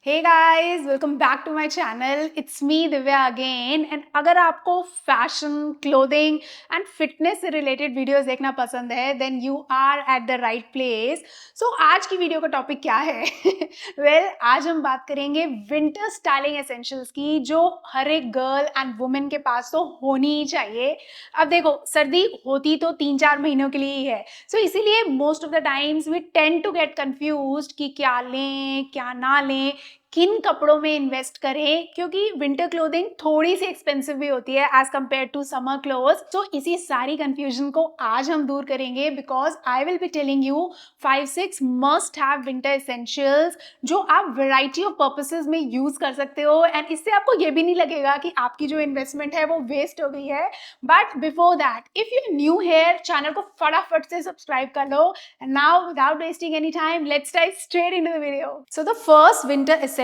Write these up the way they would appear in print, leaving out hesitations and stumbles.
Hey guys, welcome back to my channel. It's me Divya again. And अगर आपको fashion, clothing and fitness से related videos देखना पसंद है then you are at the right place. So आज की video का टॉपिक क्या है? वेल, आज हम बात करेंगे विंटर स्टाइलिंग एसेंशियल्स की, जो हर एक गर्ल एंड वुमेन के पास तो होनी ही चाहिए। अब देखो, सर्दी होती तो 3-4 महीनों के लिए ही है, सो इसीलिए most of the times we tend to get confused कि क्या लें क्या ना लें, किन कपड़ों में इन्वेस्ट करें, क्योंकि विंटर क्लोथिंग थोड़ी सी एक्सपेंसिव भी होती है as compare to summer clothes. तो इसी सारी कंफ्यूजन को आज हम दूर करेंगे, because I will be telling you 5-6 must have winter essentials जो आप वैरायटी ऑफ पर्पसेस में यूज कर सकते हो। एंड इससे आपको ये भी नहीं लगेगा कि आपकी जो इन्वेस्टमेंट है वो वेस्ट हो गई है। But before that, if you new here, channel को फटाफट से सब्सक्राइब कर लो। And now, without wasting any time, let's dive straight into the video. So the first winter essential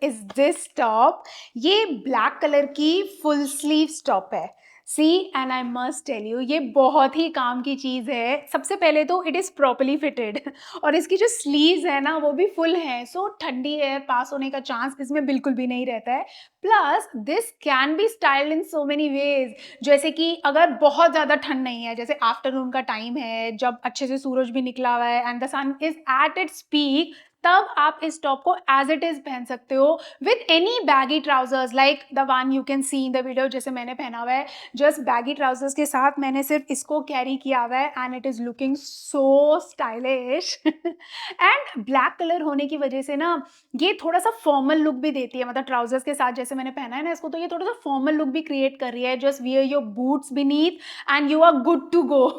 is this top. ये black color की full sleeves top है। See and I must tell you, ये बहुत ही काम की चीज़ है। सबसे पहले तो इट इज़ प्रॉपरली फिटेड और इसकी जो स्लीव्स है ना वो भी फुल है, सो ठंडी एयर पास होने का चांस इसमें बिल्कुल भी नहीं रहता है। Plus this can be styled in so many ways. जैसे कि अगर बहुत ज़्यादा ठंड नहीं है, जैसे आफ्टरनून का टाइम है जब अच्छे से सूरज भी निकला हुआ है and the sun is at its peak, तब आप इस टॉप को एज इट इज पहन सकते हो with any baggy trousers like the one you can C in the video, जैसे मैंने पहना हुआ है। जस्ट बैगी ट्राउजर्स के साथ मैंने सिर्फ इसको कैरी किया हुआ है and it is looking so stylish. And black colour होने की वजह से ना ये थोड़ा सा फॉर्मल लुक भी देती है, मतलब ट्राउजर्स के साथ जैसे मैंने पहना है ना इसको, तो ये थोड़ा सा फॉर्मल लुक भी क्रिएट कर रही है। Just wear your boots beneath and you are good to go.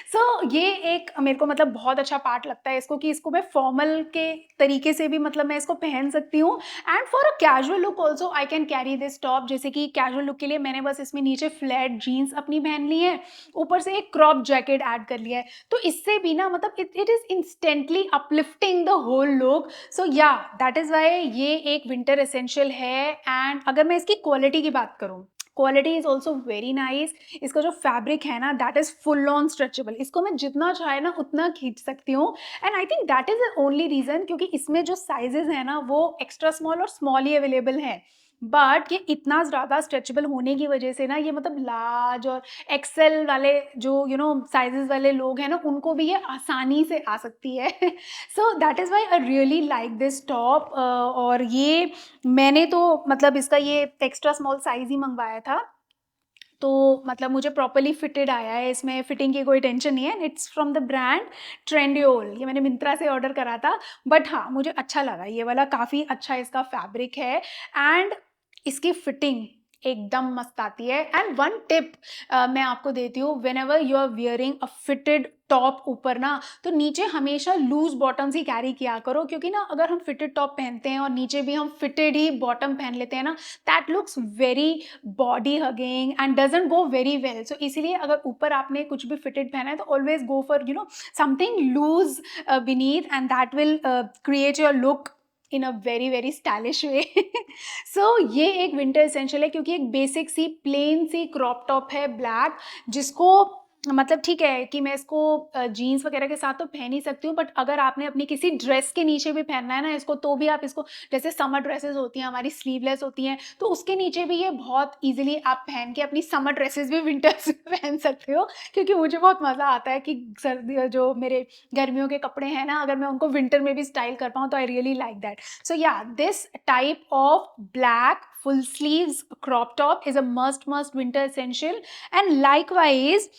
So ये एक मेरे को मतलब बहुत अच्छा पार्ट लगता है इसको, कि इसको मैं फॉर्मल के तरीके से भी मतलब मैं इसको पहन सकती हूँ। And for a casual look also I can carry this top. जैसे कि कैजुअल लुक के लिए मैंने बस इसमें नीचे फ्लैट जीन्स अपनी पहन ली है, ऊपर से एक क्रॉप जैकेट ऐड कर लिया है, तो इससे भी ना मतलब it is instantly uplifting the whole look. So yeah that is why ये एक विंटर एसेंशियल है। एंड अगर मैं इसकी क्वालिटी की बात करूँ, quality is also very nice. इसका जो फैब्रिक है ना that is full on stretchable, इसको मैं जितना चाहे ना उतना खींच सकती हूँ। And I think that is the only reason, क्योंकि इसमें जो साइजेस है ना वो एक्स्ट्रा स्मॉल और स्मॉल ही अवेलेबल है। बट ये इतना ज़्यादा स्ट्रेचेबल होने की वजह से ना ये मतलब लार्ज और एक्सेल वाले जो साइजेस वाले लोग हैं ना उनको भी ये आसानी से आ सकती है। So that is why I really like this top. और ये मैंने तो मतलब इसका ये एक्स्ट्रा स्मॉल साइज ही मंगवाया था, तो मतलब मुझे प्रॉपर्ली फिटेड आया है, इसमें फिटिंग की कोई टेंशन नहीं है। इट्स फ्रॉम द ब्रांड ट्रेंडियोल, ये मैंने मिंत्रा से ऑर्डर करा था। बट हाँ, मुझे अच्छा लगा ये वाला, काफ़ी अच्छा इसका फैब्रिक है एंड इसकी फिटिंग एकदम मस्त आती है। एंड वन टिप मैं आपको देती हूँ, whenever you are wearing a fitted top ऊपर ना, तो नीचे हमेशा लूज बॉटम्स ही कैरी किया करो, क्योंकि ना अगर हम फिटेड टॉप पहनते हैं और नीचे भी हम फिटेड ही बॉटम पहन लेते हैं ना, that looks very body hugging and doesn't go very well. So इसीलिए अगर ऊपर आपने कुछ भी फिटेड पहना है तो always go for something loose beneath, and that will create your look in a very very stylish way. So ये एक विंटर एसेंशियल है, क्योंकि एक बेसिक सी प्लेन सी क्रॉप टॉप है ब्लैक, जिसको मतलब ठीक है कि मैं इसको जीन्स वगैरह के साथ तो पहन ही सकती हूँ, बट अगर आपने अपनी किसी ड्रेस के नीचे भी पहनना है ना इसको, तो भी आप इसको, जैसे समर ड्रेसेस होती हैं हमारी स्लीवलेस होती हैं, तो उसके नीचे भी ये बहुत इजीली आप पहन के अपनी समर ड्रेसेस भी विंटर्स में पहन सकते हो। क्योंकि मुझे बहुत मज़ा आता है कि सर्दी जो मेरे गर्मियों के कपड़े हैं ना, अगर मैं उनको विंटर में भी स्टाइल कर पाऊँ तो I really like that. So ya, this type of black full sleeves crop top is a must winter essential. And likewise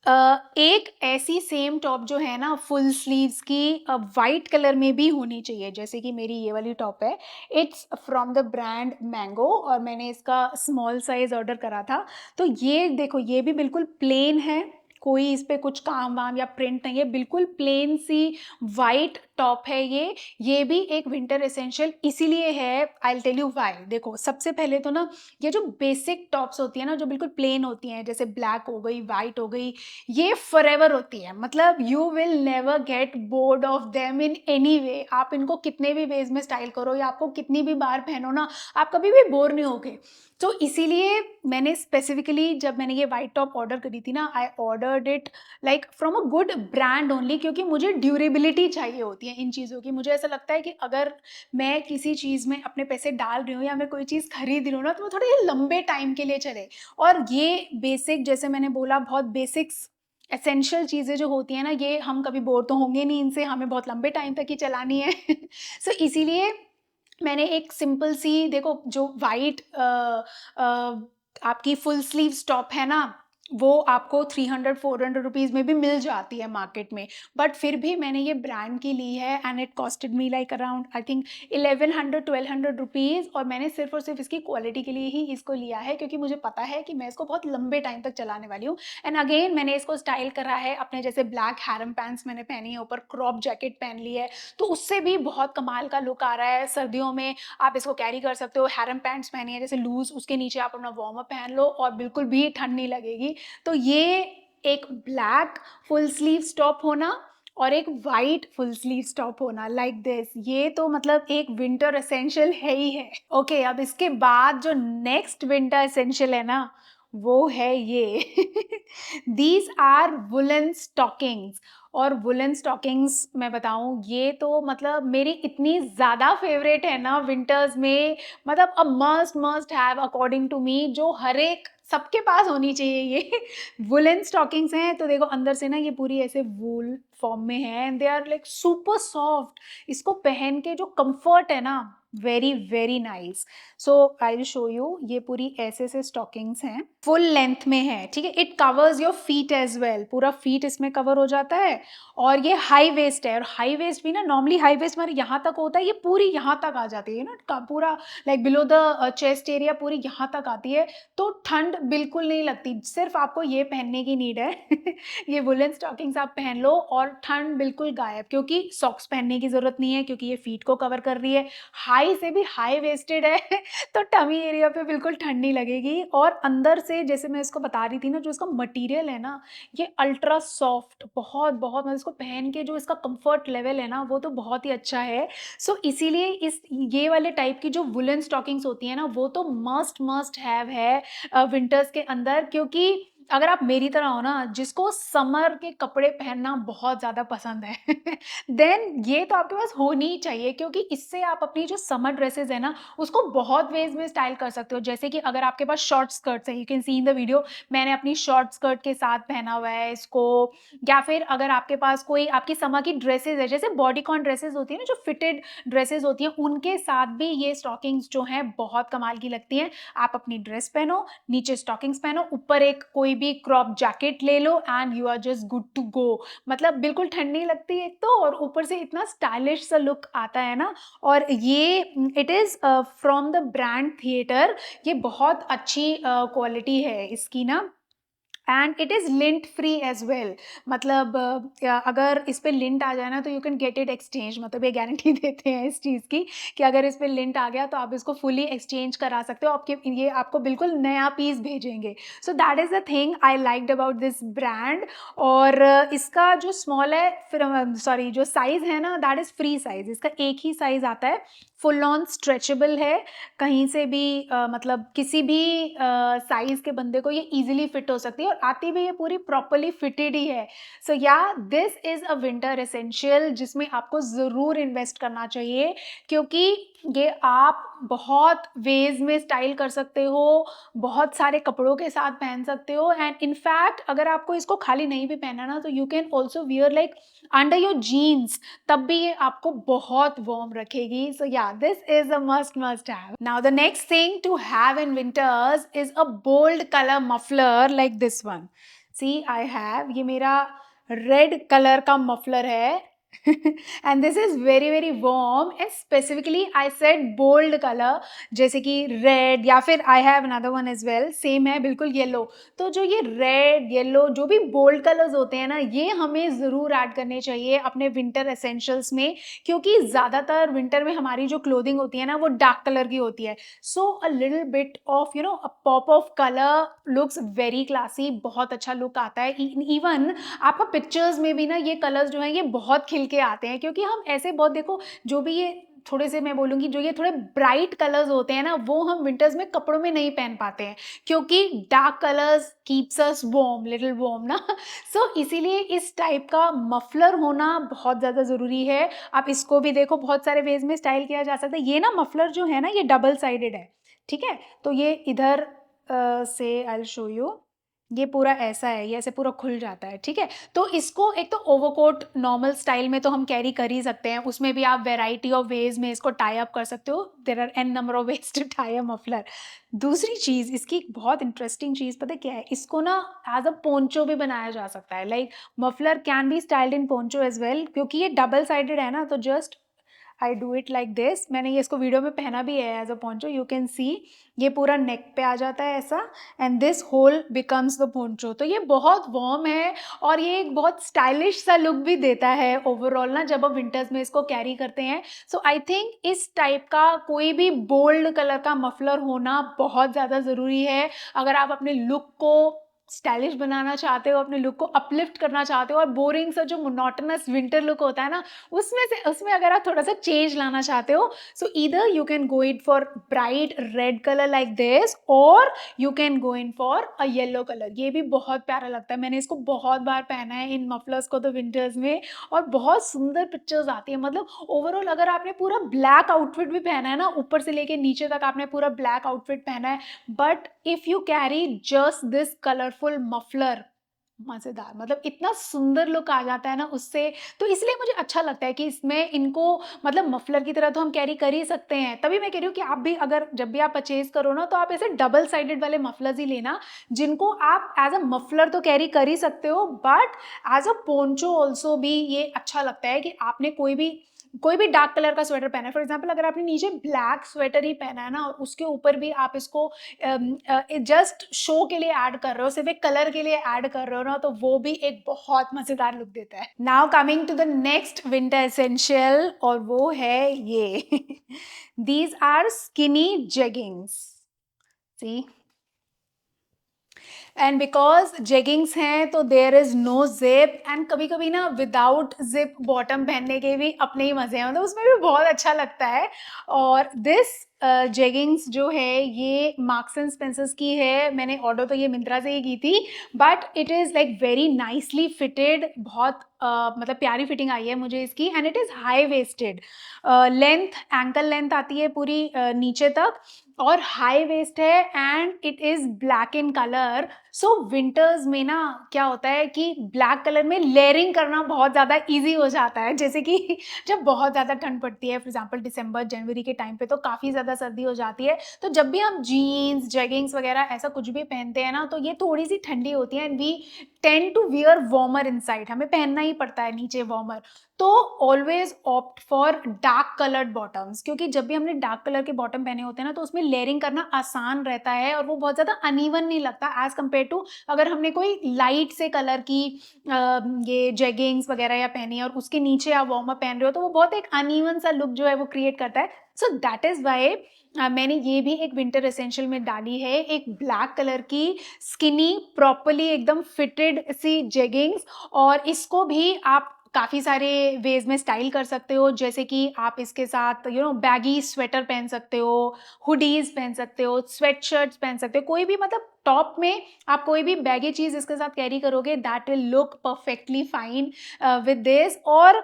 एक ऐसी सेम टॉप जो है ना फुल स्लीव्स की, वाइट कलर में भी होनी चाहिए, जैसे कि मेरी ये वाली टॉप है। It's from the brand mango और मैंने इसका स्मॉल साइज ऑर्डर करा था। तो ये देखो, ये भी बिल्कुल प्लेन है, कोई इस पे कुछ काम वाम या प्रिंट नहीं है, बिल्कुल प्लेन सी वाइट टॉप है ये भी एक विंटर एसेंशियल इसीलिए है। I tell you why. देखो, सबसे पहले तो ना ये जो बेसिक टॉप्स होती है ना, जो बिल्कुल प्लेन होती हैं, जैसे ब्लैक हो गई, वाइट हो गई, ये फॉरएवर होती है, मतलब you will never get bored of them in any way. आप इनको कितने भी वेज में स्टाइल करो या आपको कितनी भी बार पहनो ना, आप कभी भी बोर नहीं होगे। तो इसीलिए मैंने स्पेसिफिकली जब मैंने ये वाइट टॉप ऑर्डर करी थी ना, I ordered ordered it like from a good brand only, क्योंकि मुझे ड्यूरेबिलिटी चाहिए होती है इन चीज़ों की। मुझे ऐसा लगता है कि अगर मैं किसी चीज़ में अपने पैसे डाल रही हूँ या मैं कोई चीज़ खरीद रही हूँ ना, तो वो थोड़े लंबे टाइम के लिए चले। और ये बेसिक, जैसे मैंने बोला, बहुत बेसिक्स एसेंशियल चीज़ें जो होती हैं ना, ये हम कभी बोर तो होंगे नहीं इनसे, हमें बहुत लंबे टाइम तक ही चलानी है। सो इसीलिए मैंने एक सिंपल सी, देखो जो वाइट आपकी फुल स्लीव्स टॉप है ना, वो आपको 300-400 रुपीज़ में भी मिल जाती है मार्केट में। बट फिर भी मैंने ये ब्रांड की ली है and it costed me like around I think 1100-1200 rupees, और मैंने सिर्फ और सिर्फ इसकी क्वालिटी के लिए ही इसको लिया है, क्योंकि मुझे पता है कि मैं इसको बहुत लंबे टाइम तक चलाने वाली हूँ। एंड अगेन मैंने इसको स्टाइल करा है अपने, जैसे ब्लैक हैरम पैंट्स मैंने पहनी है, ऊपर क्रॉप जैकेट पहन ली है, तो उससे भी बहुत कमाल का लुक आ रहा है। सर्दियों में आप इसको कैरी कर सकते हो। हैरम पैंट्स पहनी है जैसे लूज, उसके नीचे आप अपना वार्म अप पहन लो और बिल्कुल भी ठंड नहीं लगेगी। तो ये एक ब्लैक फुल स्लीव टॉप होना और एक वाइट फुल स्लीव टॉप होना लाइक दिस, ये तो मतलब एक विंटर एसेंशियल है ही है। ओके, अब इसके बाद जो नेक्स्ट विंटर एसेंशियल है ना, वो है ये। These are woolen stockings. और वुलन स्टॉकिंग्स मैं बताऊं, ये तो मतलब मेरी इतनी ज़्यादा फेवरेट है ना विंटर्स में, मतलब a must must have according to me, जो हर एक सबके पास होनी चाहिए ये। वुलन स्टॉकिंग्स हैं, तो देखो अंदर से ना ये पूरी ऐसे वूल फॉर्म में है and they are like super soft. इसको पहन के जो कंफर्ट है ना, very very nice. So I will show you, ये पूरी ऐसे से स्टॉकिंग्स हैं, फुल लेंथ में है, ठीक है। It covers your feet as well, पूरा फीट इसमें कवर हो जाता है। और ये हाई वेस्ट है, और हाई वेस्ट भी ना, नॉर्मली हाई वेस्ट हमारे यहाँ तक होता है, ये पूरी यहाँ तक आ जाती है ना, पूरा like below the chest area पूरी यहाँ तक आती है। तो ठंड बिल्कुल नहीं लगती, सिर्फ आपको ये पहनने की नीड है। ये वुलन स्टॉकिंग्स आप पहन लो और ठंड बिल्कुल गायब, क्योंकि सॉक्स पहनने की जरूरत नहीं है, क्योंकि ये फीट को कवर कर रही है, हाई से भी हाई वेस्टेड है। तो टमी एरिया पे बिल्कुल ठंड नहीं लगेगी। और अंदर से, जैसे मैं इसको बता रही थी ना, जो इसका मटेरियल है ना, ये अल्ट्रा सॉफ्ट, बहुत बहुत, मतलब इसको पहन के जो इसका कंफर्ट लेवल है ना, वो तो बहुत ही अच्छा है। सो इसीलिए इस ये वाले टाइप की जो वुलन स्टॉकिंग्स होती है ना, वो तो मस्ट मस्ट हैव है विंटर्स के अंदर। क्योंकि अगर आप मेरी तरह हो ना, जिसको समर के कपड़े पहनना बहुत ज़्यादा पसंद है, देन ये तो आपके पास होनी ही चाहिए, क्योंकि इससे आप अपनी जो समर ड्रेसेस है ना, उसको बहुत वेज में स्टाइल कर सकते हो। जैसे कि अगर आपके पास शॉर्ट स्कर्ट्स है, you can C in the video, मैंने अपनी शॉर्ट स्कर्ट के साथ पहना हुआ है इसको। या फिर अगर आपके पास कोई आपकी समर की ड्रेसेस है, जैसे बॉडीकॉन ड्रेसेस होती है ना, जो फिटेड ड्रेसेस होती हैं, उनके साथ भी ये स्टॉकिंग्स जो हैं बहुत कमाल की लगती हैं। आप अपनी ड्रेस पहनो, नीचे स्टॉकिंग्स पहनो, ऊपर एक कोई भी क्रॉप जैकेट ले लो and you are just good to go. मतलब बिल्कुल ठंड नहीं लगती एक तो, और ऊपर से इतना स्टाइलिश सा लुक आता है ना। और ये it is from the brand theatre, ये बहुत अच्छी क्वालिटी है इसकी ना। And it is lint free as well, मतलब अगर इस पे लिंट आ जाए ना, तो you can get it exchange, मतलब ये गारंटी देते हैं इस चीज़ की कि अगर इस पे लिंट आ गया तो आप इसको फुली एक्सचेंज करा सकते हो, आपके ये आपको बिल्कुल नया पीस भेजेंगे। So that is the thing I liked about this brand. और इसका जो स्मॉल है, फिर सॉरी जो साइज़ है ना, दैट इज़ फ्री साइज़, इसका एक ही साइज़ आता है, फुल ऑन स्ट्रेचेबल है, कहीं से भी मतलब किसी भी साइज़ के बंदे को ये ईजिली फिट हो सकती है, और आती भी ये पूरी प्रॉपरली फिटेड ही है। सो ya this is a winter essential, जिसमें आपको ज़रूर इन्वेस्ट करना चाहिए, क्योंकि ये आप बहुत वेज में स्टाइल कर सकते हो, बहुत सारे कपड़ों के साथ पहन सकते हो। एंड इनफैक्ट अगर आपको इसको खाली नहीं भी पहनना ना, तो you can also wear like under your jeans, तब भी ये आपको बहुत वार्म रखेगी। So ya this is a must have. Now the next thing to have in winters is a bold colour muffler like this one. See I have, ये मेरा red colour का muffler है। And this is very very warm and specifically I said bold colour, जैसे कि red, या फिर I have another one as well, same है बिल्कुल येलो। तो जो ये रेड येलो जो भी बोल्ड कलर्स होते हैं ना, ये हमें ज़रूर ऐड करने चाहिए अपने विंटर एसेंशियल्स में, क्योंकि ज़्यादातर विंटर में हमारी जो क्लोथिंग होती है ना, वो डार्क कलर की होती है। So a little bit of you know a pop of colour looks very classy, बहुत अच्छा लुक आता है। इवन आपका पिक्चर्स में भी ना ये कलर्स जो हैं ये बहुत खिल के आते हैं, क्योंकि हम ऐसे बहुत, देखो जो भी ये थोड़े से मैं बोलूँगी जो ये थोड़े ब्राइट कलर्स होते हैं ना, वो हम विंटर्स में कपड़ों में नहीं पहन पाते हैं, क्योंकि dark colours keeps us warm, little warm ना। सो इसीलिए इस टाइप का मफलर होना बहुत ज़्यादा ज़रूरी है। आप इसको भी देखो बहुत सारे वेज में स्टाइल किया जा सकता है। ये ना मफलर जो है ना, ये डबल साइडेड है, ठीक है। तो ये इधर से आई विल शो यू, ये पूरा ऐसा है, ये ऐसे पूरा खुल जाता है, ठीक है। तो इसको एक तो ओवरकोट नॉर्मल स्टाइल में तो हम कैरी कर ही सकते हैं, उसमें भी आप वेराइटी ऑफ वेज में इसको टाई अप कर सकते हो। There are an number of ways to tie a muffler. दूसरी चीज़, इसकी एक बहुत इंटरेस्टिंग चीज़ पता है क्या है, इसको ना एज अ पोंचो भी बनाया जा सकता है। Like muffler can be styled in poncho as well, क्योंकि ये डबल साइडेड है ना, तो just I do it like this. मैंने ये इसको वीडियो में पहना भी है as a poncho, you can see. ये पूरा नेक पे आ जाता है ऐसा, and this whole becomes the poncho. तो ये बहुत वार्म है और ये एक बहुत स्टाइलिश सा लुक भी देता है ओवरऑल ना, जब हम विंटर्स में इसको कैरी करते हैं। सो आई थिंक इस टाइप का कोई भी बोल्ड कलर का मफलर होना बहुत ज़्यादा ज़रूरी है, अगर आप अपने लुक को स्टाइलिश बनाना चाहते हो, अपने लुक को अपलिफ्ट करना चाहते हो, और बोरिंग सा जो मोनोटोनस विंटर लुक होता है ना, उसमें अगर आप थोड़ा सा चेंज लाना चाहते हो, so either you can go it for bright red colour like this, or you can go in for a yellow colour. ये भी बहुत प्यारा लगता है, मैंने इसको बहुत बार पहना है इन मफलर्स को तो विंटर्स में, और बहुत सुंदर पिक्चर्स आती है। मतलब ओवरऑल अगर आपने पूरा ब्लैक आउटफिट भी पहना है ना, ऊपर से लेके नीचे तक आपने पूरा ब्लैक आउटफिट पहना है, but if you carry just this colourful muffler, मजेदार, मतलब इतना सुंदर लुक आ जाता है ना उससे। तो इसलिए मुझे अच्छा लगता है कि इसमें इनको मतलब मफलर की तरह तो हम कैरी कर ही सकते हैं। तभी मैं कह रही हूँ कि आप भी अगर जब भी आप परचेज करो ना, तो आप ऐसे डबल साइडेड वाले मफलर्स ही लेना, जिनको आप एज अ मफलर तो कैरी कर ही सकते हो, but as a poncho also भी ये अच्छा लगता है कि आपने कोई भी डार्क कलर का स्वेटर पहना है, फॉर एग्जाम्पल अगर आपने नीचे ब्लैक स्वेटर ही पहना है ना, और उसके ऊपर भी आप इसको जस्ट शो के लिए ऐड कर रहे हो, सिर्फ एक कलर के लिए ऐड कर रहे हो ना, तो वो भी एक बहुत मजेदार लुक देता है। Now coming to the next winter essential, और वो है ये these are skinny jeggings. See, and because jeggings हैं तो there is no zip, and कभी कभी ना विदाउट जिप बॉटम पहनने के भी अपने ही मजे हैं, मतलब उसमें भी बहुत अच्छा लगता है। और दिस जेगिंग्स जो है ये मार्क्स एंड स्पेंसर्स की है, मैंने ऑर्डर तो ये मिंत्रा से ही की थी, but it is like very nicely fitted, बहुत मतलब प्यारी फिटिंग आई है मुझे इसकी, and it is high waisted, length ankle length आती है पूरी नीचे तक, और हाई वेस्ट है, and it is black in colour. So winters में ना क्या होता है कि ब्लैक कलर में लेयरिंग करना बहुत ज़्यादा इजी हो जाता है, जैसे कि जब बहुत ज़्यादा ठंड पड़ती है, फॉर एग्जांपल दिसंबर जनवरी के टाइम पे तो काफ़ी ज़्यादा सर्दी हो जाती है, तो जब भी हम जीन्स जेगिंग्स वगैरह ऐसा कुछ भी पहनते हैं ना, तो ये थोड़ी सी ठंडी होती है, and we tend to wear warmer inside, हमें पहनना ही पड़ता है नीचे वार्मर। तो always opt for dark coloured bottoms, क्योंकि जब भी हमने डार्क कलर के बॉटम पहने होते हैं ना, तो उसमें लेयरिंग करना आसान रहता है, और वो बहुत ज़्यादा अनइवन नहीं लगता एज कम्पेयर टू अगर हमने कोई लाइट से कलर की ये जेगिंग्स वगैरह या पहनी है, और उसके नीचे आप वार्मर पहन रहे हो, तो वो बहुत एक अनइवन सा लुक जो है वो क्रिएट करता है। सो दैट इज़ वाई मैंने ये भी एक विंटर एसेंशियल में डाली है, एक ब्लैक कलर की स्किनी प्रॉपरली एकदम फिटेड सी जेगिंग्स, और इसको भी आप काफ़ी सारे वेज में स्टाइल कर सकते हो, जैसे कि आप इसके साथ बैगी स्वेटर पहन सकते हो, हुडीज पहन सकते हो, स्वेट शर्ट्स पहन सकते हो, कोई भी मतलब टॉप में आप कोई भी बैगी चीज़ इसके साथ कैरी करोगे, that will look perfectly fine with this. और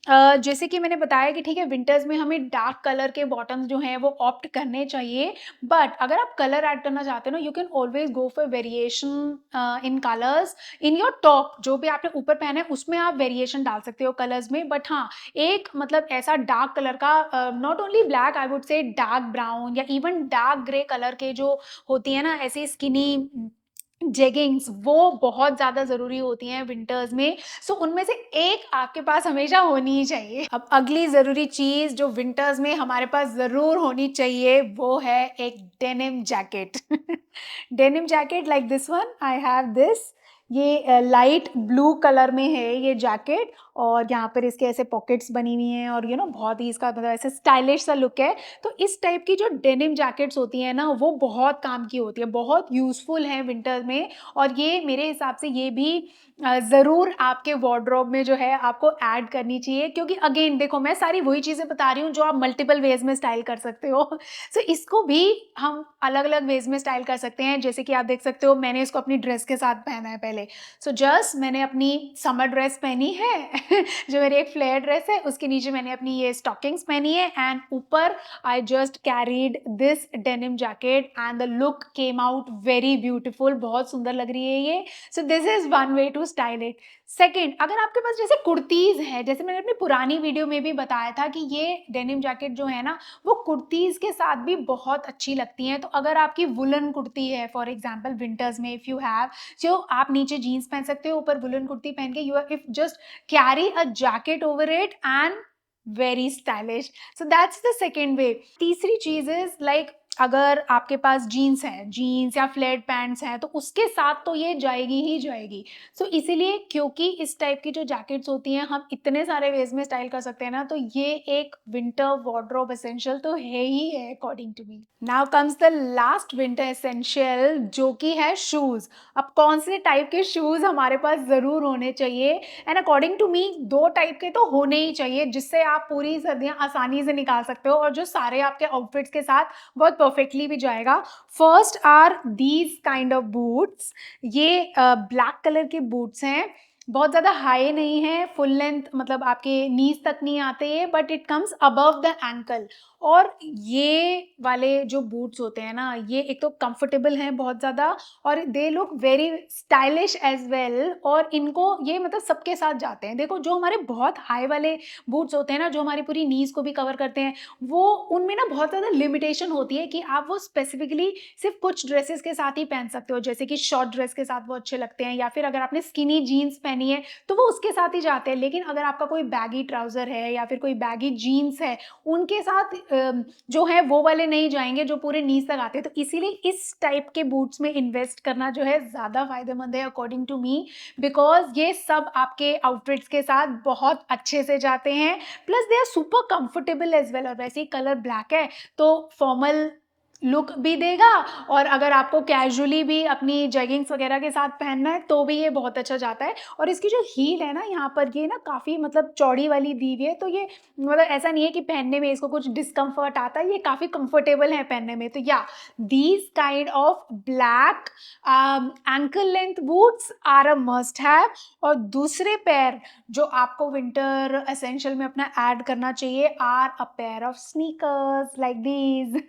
जैसे कि मैंने बताया कि ठीक है, विंटर्स में हमें डार्क कलर के बॉटम्स जो हैं वो ऑप्ट करने चाहिए, बट अगर आप कलर ऐड करना चाहते हो ना, you can always go for variation in colours in your top, जो भी आपने ऊपर पहना है उसमें आप वेरिएशन डाल सकते हो कलर्स में। बट हाँ, एक मतलब ऐसा डार्क कलर का, not only black, I would say dark brown या इवन डार्क ग्रे कलर के जो होती है ना ऐसी स्किनी जेगिंग्स, वो बहुत ज़्यादा ज़रूरी होती हैं विंटर्स में। सो उनमें से एक आपके पास हमेशा होनी ही चाहिए। अब अगली ज़रूरी चीज़ जो विंटर्स में हमारे पास ज़रूर होनी चाहिए, वो है एक denim jacket. Denim jacket like this one, I have this, ये लाइट ब्लू कलर में है ये जैकेट, और यहाँ पर इसके ऐसे पॉकेट्स बनी हुई हैं, और बहुत ही इसका मतलब ऐसे स्टाइलिश सा लुक है। तो इस टाइप की जो डेनिम जैकेट्स होती हैं ना, वो बहुत काम की होती है, बहुत यूज़फुल है विंटर में, और ये मेरे हिसाब से ये भी ज़रूर आपके वार्डरोब में जो है आपको ऐड करनी चाहिए, क्योंकि अगेन देखो मैं सारी वही चीज़ें बता रही हूँ जो आप मल्टीपल वेज़ में स्टाइल कर सकते हो। सो इसको भी हम अलग-अलग वेज़ में स्टाइल कर सकते हैं। जैसे कि आप देख सकते हो मैंने इसको अपनी ड्रेस के साथ पहना है पहले। सो जस्ट मैंने अपनी समर ड्रेस पहनी है जो मेरी एक फ्लेयर ड्रेस है, उसके नीचे मैंने अपनी ये स्टॉकिंग्स पहनी है एंड ऊपर I just carried this denim jacket and the look came out very beautiful. बहुत सुंदर लग रही है ये। So this is one way to style it. Second, अगर आपके पास जैसे कुर्तीज है, जैसे मैंने अपनी पुरानी वीडियो में भी बताया था कि ये डेनिम जैकेट जो है ना वो कुर्तीज के साथ भी बहुत अच्छी लगती हैं। तो अगर आपकी वुलन कुर्ती है फॉर एग्जाम्पल विंटर्स में, इफ यू हैव, जो आप नीचे जीन्स पहन सकते हो, ऊपर वुलन कुर्ती पहन के you if just carry a jacket over it and very stylish. So that's the second way. तीसरी चीज इज लाइक अगर आपके पास जीन्स है, जीन्स या फ्लेट पैंट्स हैं, तो उसके साथ तो ये जाएगी ही जाएगी। सो इसीलिए क्योंकि इस टाइप की जो जैकेट्स होती हैं हम इतने सारे वेज में स्टाइल कर सकते हैं ना, तो ये एक विंटर वार्डरोब एसेंशियल तो है ही है according to me. Now comes the last winter essential, जो कि है शूज। अब कौन से टाइप के शूज हमारे पास जरूर होने चाहिए, and according to me 2 type के तो होने ही चाहिए, जिससे आप पूरी सर्दियां आसानी से निकाल सकते हो और जो सारे आपके आउटफिट्स के साथ बहुत परफेक्टली भी जाएगा। First are these kind of boots. ये ब्लैक कलर के बूट्स हैं, बहुत ज़्यादा हाई नहीं है, फुल लेंथ मतलब आपके नीज तक नहीं आते ये, but it comes above the ankle. और ये वाले जो बूट्स होते हैं ना, ये एक तो कंफर्टेबल हैं बहुत ज़्यादा, और they look very stylish as well, और इनको ये मतलब सबके साथ जाते हैं। देखो जो हमारे बहुत हाई वाले बूट्स होते हैं ना, जो हमारी पूरी नीज को भी कवर करते हैं, वो उनमें ना बहुत ज़्यादा लिमिटेशन होती है कि आप वो स्पेसिफिकली सिर्फ कुछ ड्रेसेस के साथ ही पहन सकते हो, जैसे कि शॉर्ट ड्रेस के साथ वो अच्छे लगते हैं, या फिर अगर आपने स्किनी जीन्स पहनी है तो वो उसके साथ ही जाते हैं। लेकिन अगर आपका कोई बैगी ट्राउजर है या फिर कोई बैगी जीन्स है, उनके साथ जो है वो वाले नहीं जाएंगे जो पूरे नीज तक आते हैं। तो इसीलिए इस टाइप के बूट्स में इन्वेस्ट करना जो है ज़्यादा फायदेमंद है अकॉर्डिंग टू मी, बिकॉज ये सब आपके आउटफिट्स के साथ बहुत अच्छे से जाते हैं, plus they are super comfortable as well. और वैसे ही कलर ब्लैक है तो फॉर्मल लुक भी देगा, और अगर आपको कैजुअली भी अपनी जैगिंग्स वगैरह के साथ पहनना है तो भी ये बहुत अच्छा जाता है। और इसकी जो हील है ना यहाँ पर, ये ना काफ़ी मतलब चौड़ी वाली दी हुई है, तो ये मतलब ऐसा नहीं है कि पहनने में इसको कुछ डिस्कम्फर्ट आता है, ये काफ़ी कंफर्टेबल है पहनने में। तो या these kind of black ankle length boots are a must have. और दूसरे पैर जो आपको विंटर एसेंशियल में अपना ऐड करना चाहिए are a pair of sneakers like these.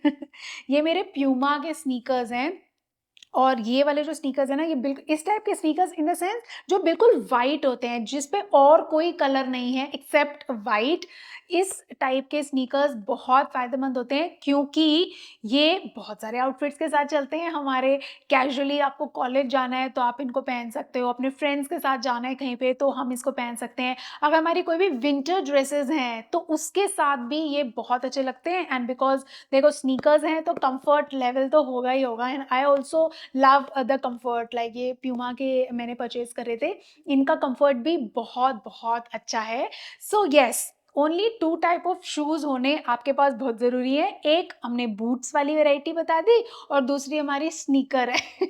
ये मेरे प्यूमा के स्नीकर्स हैं, और ये वाले जो स्नीकर्स है ना, ये बिल्कुल इस टाइप के स्नीकर्स इन द सेंस जो बिल्कुल वाइट होते हैं, जिस पे और कोई कलर नहीं है एक्सेप्ट वाइट। इस टाइप के स्नीकर्स बहुत फ़ायदेमंद होते हैं, क्योंकि ये बहुत सारे आउटफिट्स के साथ चलते हैं हमारे। कैजुअली आपको कॉलेज जाना है तो आप इनको पहन सकते हो, अपने फ्रेंड्स के साथ जाना है कहीं पे तो हम इसको पहन सकते हैं, अगर हमारी कोई भी विंटर ड्रेसेस हैं तो उसके साथ भी ये बहुत अच्छे लगते हैं। एंड बिकॉज देखो स्नीकर्स हैं तो कंफर्ट लेवल तो होगा ही होगा, and I also love the comfort. Like ये प्यूमा के मैंने परचेज करे थे, इनका कंफर्ट भी बहुत बहुत अच्छा है। So yes, only 2 type of shoes होने आपके पास बहुत ज़रूरी है। एक हमने बूट्स वाली वैरायटी बता दी, और दूसरी हमारी स्नीकर है।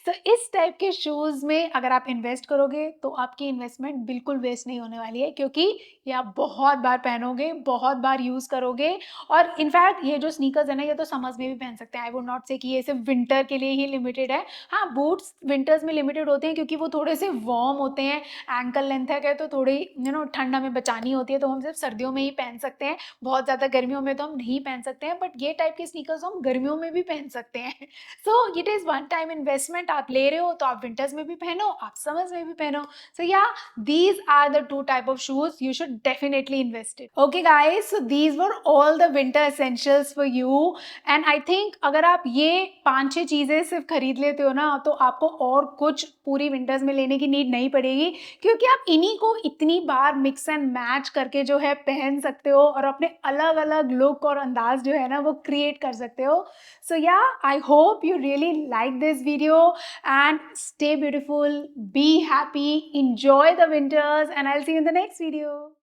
सो इस टाइप के शूज़ में अगर आप इन्वेस्ट करोगे तो आपकी इन्वेस्टमेंट बिल्कुल वेस्ट नहीं होने वाली है, क्योंकि ये आप बहुत बार पहनोगे, बहुत बार यूज़ करोगे। और इनफैक्ट ये जो स्नीकर्स है ना, ये तो समर्स में भी पहन सकते हैं। आई वुड नॉट से कि ये सिर्फ विंटर के लिए ही लिमिटेड है। हाँ, बूट्स विंटर्स में लिमिटेड होते हैं क्योंकि वो थोड़े से वार्म होते हैं, एंकल लेंथ है तो थोड़ी ठंड हमें बचानी होती है, तो हम सिर्फ सर्दियों में ही पहन सकते हैं, बहुत ज़्यादा गर्मियों में तो हम नहीं पहन सकते हैं। बट ये टाइप के स्नीकर्स हम गर्मियों में भी पहन सकते हैं। So it is one time investment. आप ले रहे हो तो आप विंटर्स में भी पहनो, आप समर्स में भी पहनो। सो या these are the 2 type of shoes you should definitely invest in. Okay guys, so these were all the winter essentials for you, and I think अगर आप ये 5-6 चीज़ें सिर्फ खरीद लेते हो ना, तो आपको और कुछ पूरी विंटर्स में लेने की नीड नहीं पड़ेगी, क्योंकि आप इन्हीं को इतनी बार मिक्स एंड मैच करके जो है पहन सकते हो, और अपने अलग अलग लुक और अंदाज जो है ना वो क्रिएट कर सकते हो। सो या I hope you really like this video, and stay beautiful, be happy, enjoy the winters, and I'll see you in the next video.